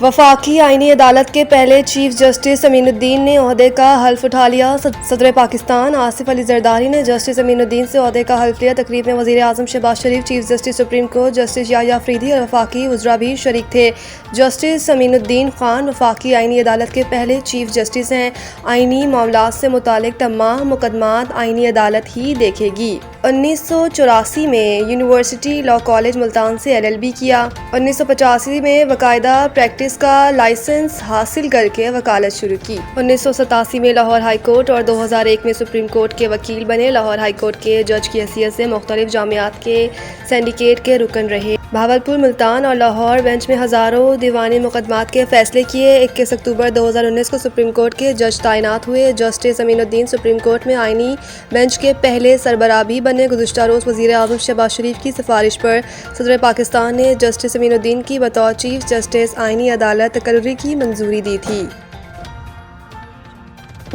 वफाकी आईनी अदालत के पहले चीफ जस्टिस अमीनुद्दीन ने ओहदे का हल्फ उठा लिया। सदर पाकिस्तान आसिफ अली जरदारी ने जस्टिस अमीनुद्दीन से ओहदे का हल्फ लिया। तकरीब में वज़ीर आज़म Shahbaz Sharif, chief justice supreme court justice Yahya Afridi और वफाकी वज़रा भी शरीक थे। जस्टिस अमीनुद्दीन खान वफाकी आईनी अदालत के पहले चीफ जस्टिस हैं। आईनी मामलात से मुतालिक तमाम मुकदमात आईनी अदालत ही देखेगी। 1984 में यूनिवर्सिटी लॉ कॉलेज मुल्तान से LLB किया। 1985 में बाकायदा प्रैक्टिस का लाइसेंस हासिल करके वकालत शुरू की। 1987 में लाहौर हाई कोर्ट और 2001 में सुप्रीम कोर्ट के वकील बने। लाहौर हाई कोर्ट के जज की हैसियत से मुख्तलिफ जामियात के सिंडिकेट के रुकन रहे। भावलपुर, मुल्तान और लाहौर बेंच में हज़ारों दीवानी मुकदमात के फैसले किए। 21 अक्टूबर 2019 को सुप्रीम कोर्ट के जज तैनात हुए। जस्टिस अमीनुद्दीन सुप्रीम कोर्ट में आईनी बेंच के पहले सरबराह भी बने। गुज़िश्ता रोज़ वज़ीर आज़म शहबाज शरीफ की सिफारिश पर सदर पाकिस्तान ने जस्टिस अमीनुद्दीन की बतौर चीफ जस्टिस आईनी अदालत तकर्री की मंजूरी दी थी।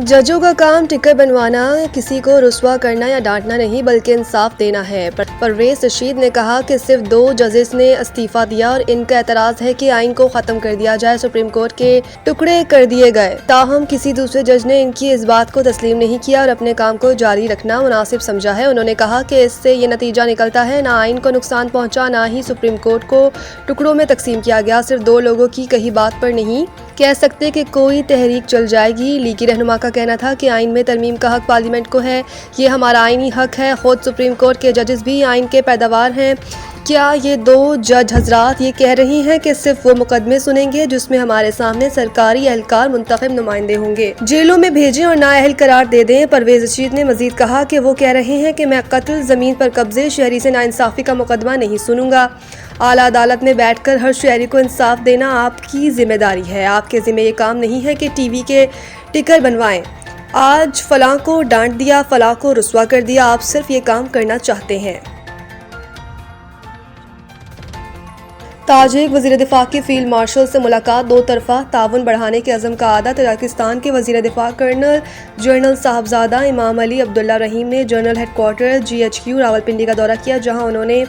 जजों का काम टिकट बनवाना, किसी को रुस्वा करना या डांटना नहीं बल्कि इंसाफ देना है। परवेज रशीद ने कहा कि सिर्फ 2 जजेस ने इस्तीफा दिया और इनका एतराज़ है कि आइन को ख़त्म कर दिया जाए। सुप्रीम कोर्ट के टुकड़े कर दिए गए, ताहम किसी दूसरे जज ने इनकी इस बात को तस्लीम नहीं किया और अपने काम को जारी रखना मुनासिब समझा है। उन्होंने कहा कि इससे ये नतीजा निकलता है, ना आइन को नुकसान पहुँचा, ना ही सुप्रीम कोर्ट को टुकड़ों में तकसीम किया गया। सिर्फ 2 लोगों की कही बात पर नहीं कह सकते कि कोई तहरीक चल जाएगी। लीगी रहनुमा का कहना था कि आइन में तरमीम का हक पार्लियामेंट को है, ये हमारा आइनी हक है। खुद सुप्रीम कोर्ट के जजेस भी आइन के पैदावार हैं। क्या ये 2 जज हजरात ये कह रही हैं कि सिर्फ वो मुकदमे सुनेंगे जिसमें हमारे सामने सरकारी एहलकार मुंतखब नुमाइंदे होंगे, जेलों में भेजें और नाअहल करार दे दें? परवेज रशीद ने मजीद कहा कि वो कह रहे हैं कि मैं कत्ल, ज़मीन पर कब्जे, शहरी से नाइंसाफ़ी का मुकदमा नहीं सुनूंगा। आला अदालत में बैठकर हर शहरी को इंसाफ देना आपकी जिम्मेदारी है। आपके ज़िम्मे ये काम नहीं है कि टीवी के टिकर बनवाएं। आज फलां को डांट दिया, फलां को रुस्वा कर दिया, आप सिर्फ ये काम करना चाहते हैं। ताजिक वज़ीर दिफा की फील्ड मार्शल से मुलाकात, 2 तरफ़ा ताउन बढ़ाने के अज़म का आदा। तजाकिस्तान के वज़ीर दिफा कर्नल जनरल साहबजादा इमाम अली अब्दुल्ला रहीम ने जनरल हेडक्वार्टर GHQ रावलपिंडी का दौरा किया, जहां उन्होंने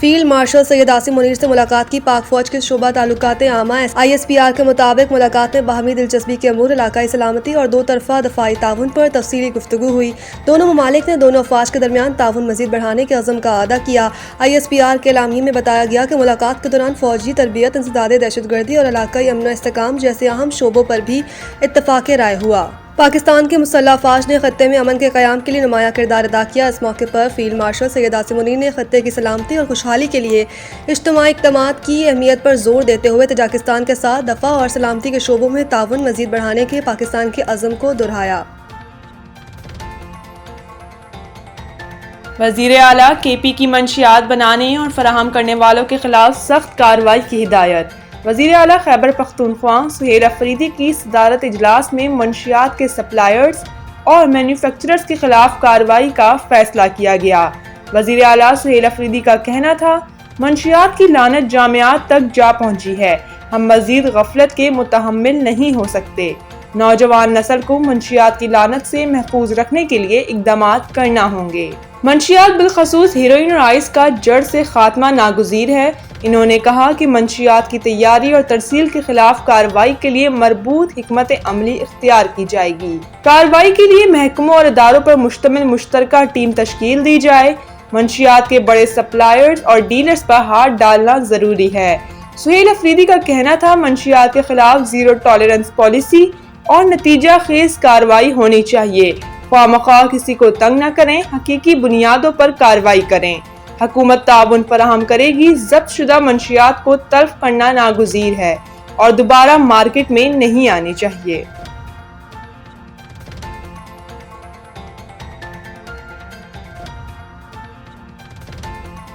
फील्ड मार्शल सैयद आसिम मुनीर से मुलाकात की। पाक फौज के शोबा ताल्लुकात आमा ISPR के मुताबिक मुलाकात में बाहमी दिलचस्पी के अमूर, इलाकाई सलामती और 2 तरफ़ा दफ़ाई ताउन पर तफसीली गुफ्तगू हुई। दोनों ममालिक ने दोनों अफवाज के दरमियान ताउन मज़ीद बढ़ाने के अज़म का अदा किया। ISPR के एलामिये में बताया गया कि मुलाकात के दौरान फ़ौजी तरबियत, इंसदाद दहशतगर्दी और इलाकाई अमन व इस्तेहकाम जैसे अहम शोबों पर भी इत्तफ़ाक़ राय हुआ। पाकिस्तान के मुसल्लह अफ़वाज ने खत्ते में अमन के क़याम के लिए नुमाया किरदार अदा किया। इस मौके पर फील्ड मार्शल सैयद आसिम मुनीर ने खत्ते की सलामती और खुशहाली के लिए इज्तिमाई इक़दामात की अहमियत पर जोर देते हुए तजाकिस्तान के साथ दफ़ा और सलामती के शोबों में ताउन मज़ीद बढ़ाने के पाकिस्तान के अज़म को दोहराया। वज़ीर आला KP की मंशियात बनाने और फराहम करने वालों के खिलाफ सख्त कार्रवाई की हिदायत। वज़ीर आला खैबर पख्तूनख्वा सुहेल अफरीदी की सदारत इजलास में मंशियात के सप्लायर्स और मैन्युफैक्चरर्स के खिलाफ कार्रवाई का फैसला किया गया। वज़ीर आला सुहेल अफरीदी का कहना था, मंशियात की लानत जामियात तक जा पहुंची है, हम मजीद गफलत के मुतहम्मिल नहीं हो सकते। नौजवान नस्ल को मंशियात की लानत से महफूज रखने के लिए इक़दामात करना होंगे। मंशियात बिलखसूस हेरोइन और आइस का जड़ से खात्मा नागुज़ीर है। इन्होंने कहा कि मंशियात की तैयारी और तरसील के खिलाफ कार्रवाई के लिए मरबूत हिकमत अमली इख्तियार की जाएगी। कार्रवाई के लिए महकमों और इदारों पर मुश्तमिल मुश्तरका टीम तश्कील दी जाए। मंशियात के बड़े सप्लायर्स और डीलर्स पर हाथ डालना जरूरी है। सुहेल अफरीदी का कहना था, मंशियात के खिलाफ ज़ीरो टॉलरेंस पॉलिसी और नतीजा खेज कार्रवाई होनी चाहिए। ख्वामख्वाह किसी को तंग न करें, हकीकी बुनियादों पर कार्रवाई करें। हुकूमत ताउन फराहम करेगी। जब्त शुदा मंशियात को तल्फ करना नागुज़ीर है और दोबारा मार्केट में नहीं आनी चाहिए।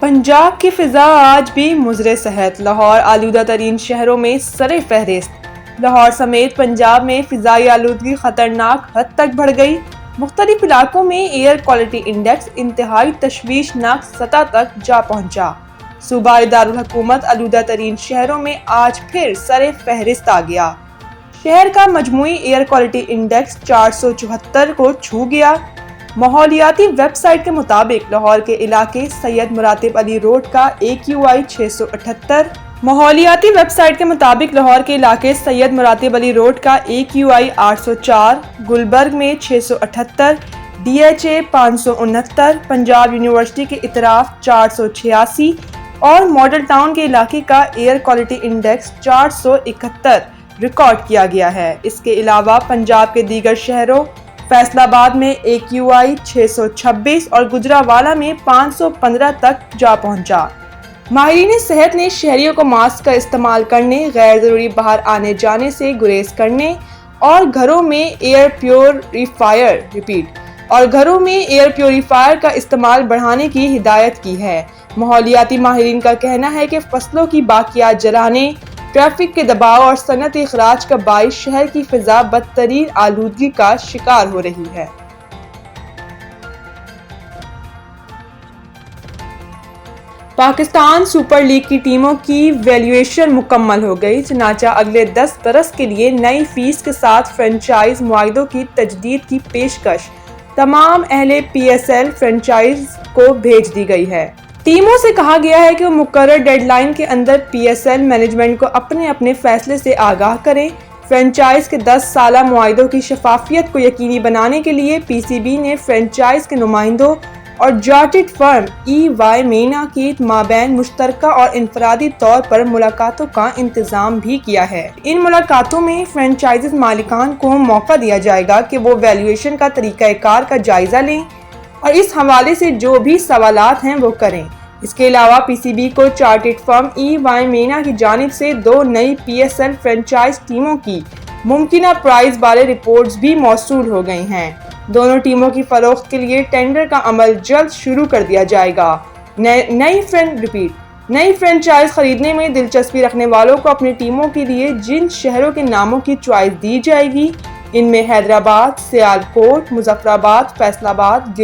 पंजाब की फिजा आज भी मुज़रे सेहत, लाहौर आलूदा तरीन शहरों में सरे फहरिस्त। लाहौर समेत पंजाब में फिजाई आलूदगी खतरनाक हद तक बढ़ गई। मुख्तलिफ इलाकों में एयर क्वालिटी इंडेक्स इंतहाई तशवीशनाक सतह तक जा पहुंचा। सूबाई दारुल हुकूमत आलूदा तरीन शहरों में आज फिर सरे फहरिस्त आ गया। शहर का मजमूई एयर क्वालिटी इंडेक्स 474 को छू गया। माहौलियाती वेबसाइट के मुताबिक लाहौर के इलाके सैयद मुरातिब अली रोड का AQI 678, ماحولیاتی ویب سائٹ کے مطابق لاہور کے علاقے سید مراتب علی روڈ کا AQI 804، گلبرگ میں 678، DHA 569، پنجاب یونیورسٹی کے اطراف 486 اور ماڈل ٹاؤن کے علاقے کا ایئر کوالٹی انڈیکس 471 ریکارڈ کیا گیا ہے۔ اس کے علاوہ پنجاب کے دیگر شہروں فیصل آباد میں AQI 626 اور گجرانوالہ میں 515 تک جا پہنچا۔ ماہرین صحت نے شہریوں کو ماسک کا استعمال کرنے، غیر ضروری باہر آنے جانے سے گریز کرنے اور گھروں میں ایئر پیوریفائر کا استعمال بڑھانے کی ہدایت کی ہے۔ ماحولیاتی ماہرین کا کہنا ہے کہ فصلوں کی باقیات جلانے، ٹریفک کے دباؤ اور صنعتی اخراج کا باعث شہر کی فضا بدترین آلودگی کا شکار ہو رہی ہے۔ پاکستان سپر لیگ کی ٹیموں کی ویلیویشن مکمل ہو گئی، چنانچہ اگلے 10 برس کے لیے نئی فیس کے ساتھ فرنچائز معاہدوں کی تجدید کی پیشکش تمام اہل PSL فرنچائز کو بھیج دی گئی ہے۔ ٹیموں سے کہا گیا ہے کہ وہ مقرر ڈیڈ لائن کے اندر PSL مینجمنٹ کو اپنے فیصلے سے آگاہ کریں۔ فرنچائز کے 10 سالہ معاہدوں کی شفافیت کو یقینی بنانے کے لیے PCB نے فرنچائز کے نمائندوں اور چارٹرڈ فرم EY مینا کے مابین مشترکہ اور انفرادی طور پر ملاقاتوں کا انتظام بھی کیا ہے۔ ان ملاقاتوں میں فرنچائز مالکان کو موقع دیا جائے گا کہ وہ ویلیویشن کا طریقہ کار کا جائزہ لیں اور اس حوالے سے جو بھی سوالات ہیں وہ کریں۔ اس کے علاوہ PCB کو چارٹرڈ فرم EY مینا کی جانب سے 2 نئی PSL فرنچائز ٹیموں کی ممکنہ پرائز بارے رپورٹس بھی موصول ہو گئی ہیں۔ دونوں ٹیموں کی فروخت کے لیے ٹینڈر کا عمل جلد شروع کر دیا جائے گا۔ نئی فرنچائز خریدنے میں دلچسپی رکھنے والوں کو اپنی ٹیموں کے لیے جن شہروں کے ناموں کی چوائس دی جائے گی ان میں حیدرآباد، سیالکوٹ، مظفرآباد، فیصل آباد،